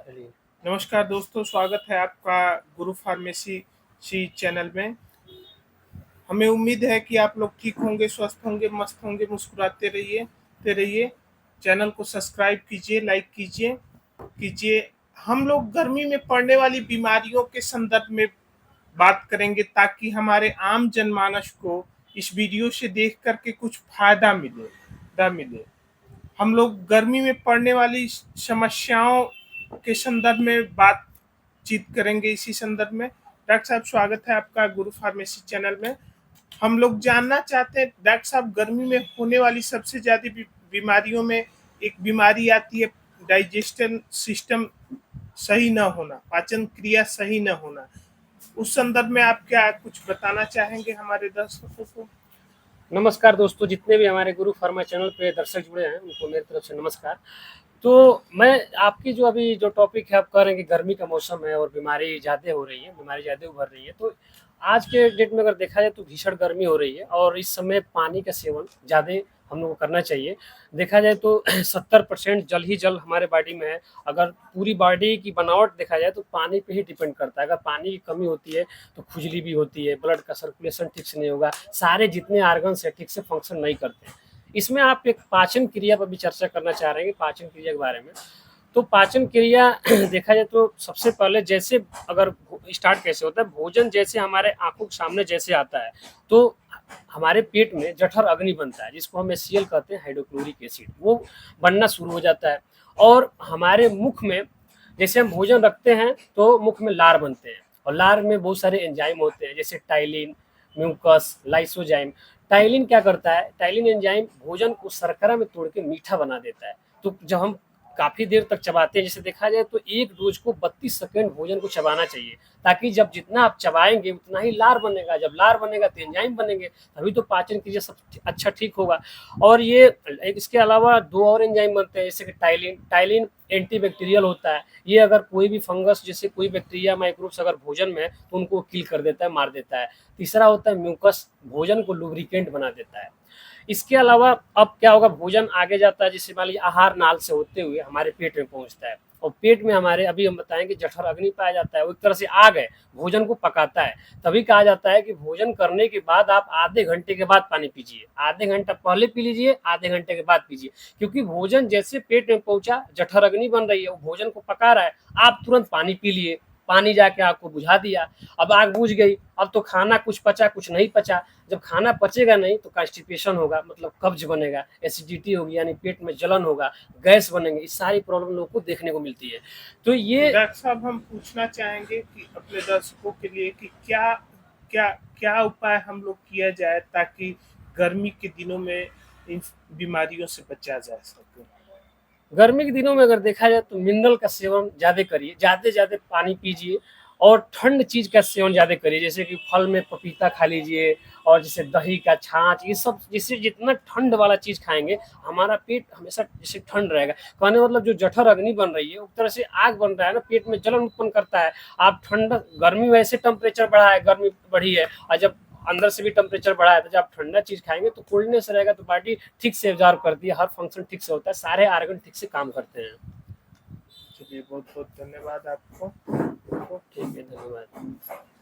चलिए। नमस्कार दोस्तों, स्वागत है आपका गुरु फार्मेसी सी चैनल में। हमें उम्मीद है कि आप लोग ठीक होंगे, स्वस्थ होंगे, मस्त होंगे, मुस्कुराते रहिए। चैनल को सब्सक्राइब कीजिए, लाइक कीजिए। हम लोग गर्मी में पड़ने वाली बीमारियों के संदर्भ में बात करेंगे ताकि हमारे आम जनमानस को इस वीडियो से देख कर के कुछ फ़ायदा मिले। हम लोग गर्मी में पड़ने वाली समस्याओं के संदर्भ में बातचीत करेंगे। इसी संदर्भ में डॉक्टर साहब, स्वागत है आपका गुरु फार्मेसी चैनल में। हम लोग जानना चाहते हैं डॉक्टर साहब, गर्मी में होने वाली सबसे ज़्यादा बीमारियों में एक बीमारी आती है, डाइजेशन सिस्टम सही न होना, पाचन क्रिया सही न होना। उस संदर्भ में आप क्या कुछ बताना चाहेंगे हमारे दर्शकों को? नमस्कार दोस्तों, जितने भी हमारे गुरु फार्मा चैनल पे दर्शक जुड़े हैं उनको मेरी तरफ से नमस्कार। तो मैं आपकी जो अभी जो टॉपिक है, आप कह रहे हैं कि गर्मी का मौसम है और बीमारी ज़्यादा हो रही है, बीमारी ज़्यादा उभर रही है। तो आज के डेट में अगर देखा जाए तो भीषण गर्मी हो रही है और इस समय पानी का सेवन ज़्यादा हम लोग को करना चाहिए। देखा जाए तो 70% जल ही जल हमारे बॉडी में है। अगर पूरी बॉडी की बनावट देखा जाए तो पानी पे ही डिपेंड करता है। अगर पानी की कमी होती है तो खुजली भी होती है, ब्लड का सर्कुलेशन ठीक से नहीं होगा, सारे जितने ऑर्गन्स है ठीक से फंक्शन नहीं करते हैं। इसमें आप एक पाचन क्रिया पर भी चर्चा करना चाह रहे हैं कि पाचन क्रिया के बारे में। तो पाचन क्रिया देखा जाए तो सबसे पहले जैसे अगर स्टार्ट कैसे होता है, भोजन जैसे हमारे आंखों के सामने जैसे आता है तो हमारे पेट में जठर अग्नि बनता है, जिसको हम HCl कहते हैं, हाइड्रोक्लोरिक एसिड, वो बनना शुरू हो जाता है। और हमारे मुख में जैसे हम भोजन रखते हैं तो मुख में लार बनते हैं और लार में बहुत सारे एंजाइम होते हैं, जैसे टाइलिन, म्यूकस, लाइसोजाइम। टाइलिन क्या करता है, टाइलिन एंजाइम भोजन को शर्करा में तोड़ के मीठा बना देता है। तो जब हम काफी देर तक चबाते हैं, जैसे देखा जाए तो एक डोज को 32 सेकंड भोजन को चबाना चाहिए, ताकि जब जितना आप चबाएंगे उतना ही लार बनेगा, जब लार बनेगा तो एंजाइम बनेंगे, तभी तो पाचन क्रिया सब अच्छा ठीक होगा। और ये इसके अलावा दो और एंजाइम बनते हैं, जैसे कि टाइलिन। टाइलिन एंटीबैक्टीरियल होता है, ये अगर कोई भी फंगस जैसे कोई बैक्टीरिया माइक्रोब्स अगर भोजन में है तो उनको किल कर देता है, मार देता है। तीसरा होता है म्यूकस, भोजन को लुब्रिकेंट बना देता है। इसके अलावा अब क्या होगा, भोजन आगे जाता है, जैसे मान लीजिए आहार नाल से होते हुए हमारे पेट में पहुंचता है और पेट में हमारे अभी हम बताएंगे जठर अग्नि पाया जाता है, वो एक तरह से आग है, भोजन को पकाता है। तभी कहा जाता है कि भोजन करने के बाद आप आधे घंटे के बाद पानी पीजिए, आधे घंटा पहले पी लीजिए, आधे घंटे के बाद पीजिए, क्योंकि भोजन जैसे पेट में पहुंचा, जठर अग्नि बन रही है, वो भोजन को पका रहा है, आप तुरंत पानी पी लिए, पानी जाके आपको बुझा दिया, अब आग बुझ गई। अब तो खाना कुछ पचा कुछ नहीं पचा, जब खाना पचेगा नहीं तो कॉन्स्टिपेशन होगा, मतलब कब्ज बनेगा, एसिडिटी होगी यानी पेट में जलन होगा, गैस बनेंगे, इस सारी प्रॉब्लम लोगों को देखने को मिलती है। तो तो ये डॉक्टर साहब, हम पूछना चाहेंगे कि अपने दर्शकों के लिए कि क्या क्या क्या उपाय हम लोग किया जाए ताकि गर्मी के दिनों में इन बीमारियों से बचा जा सके। गर्मी के दिनों में अगर देखा जाए तो मिनरल का सेवन ज़्यादा करिए, ज़्यादा ज़्यादा पानी पीजिए और ठंड चीज़ का सेवन ज़्यादा करिए, जैसे कि फल में पपीता खा लीजिए और जैसे दही का छाछ, ये सब जिससे जितना ठंड वाला चीज़ खाएंगे हमारा पेट हमेशा जैसे ठंड रहेगा। कहने मतलब जो जठर अग्नि बन रही है, उस तरह से आग बन रहा है ना, पेट में जलन उत्पन्न करता है। आप ठंड गर्मी वैसे टेम्परेचर बढ़ा है, गर्मी बढ़ी है, और जब अंदर से भी टेम्परेचर बढ़ा है तो जब आप ठंडा चीज खाएंगे तो कोल्डनेस रहेगा, तो बॉडी ठीक से एब्जॉर्व करती है, हर फंक्शन ठीक से होता है, सारे ऑर्गन ठीक से काम करते हैं। चलिए, बहुत बहुत धन्यवाद आपको। ठीक है, धन्यवाद।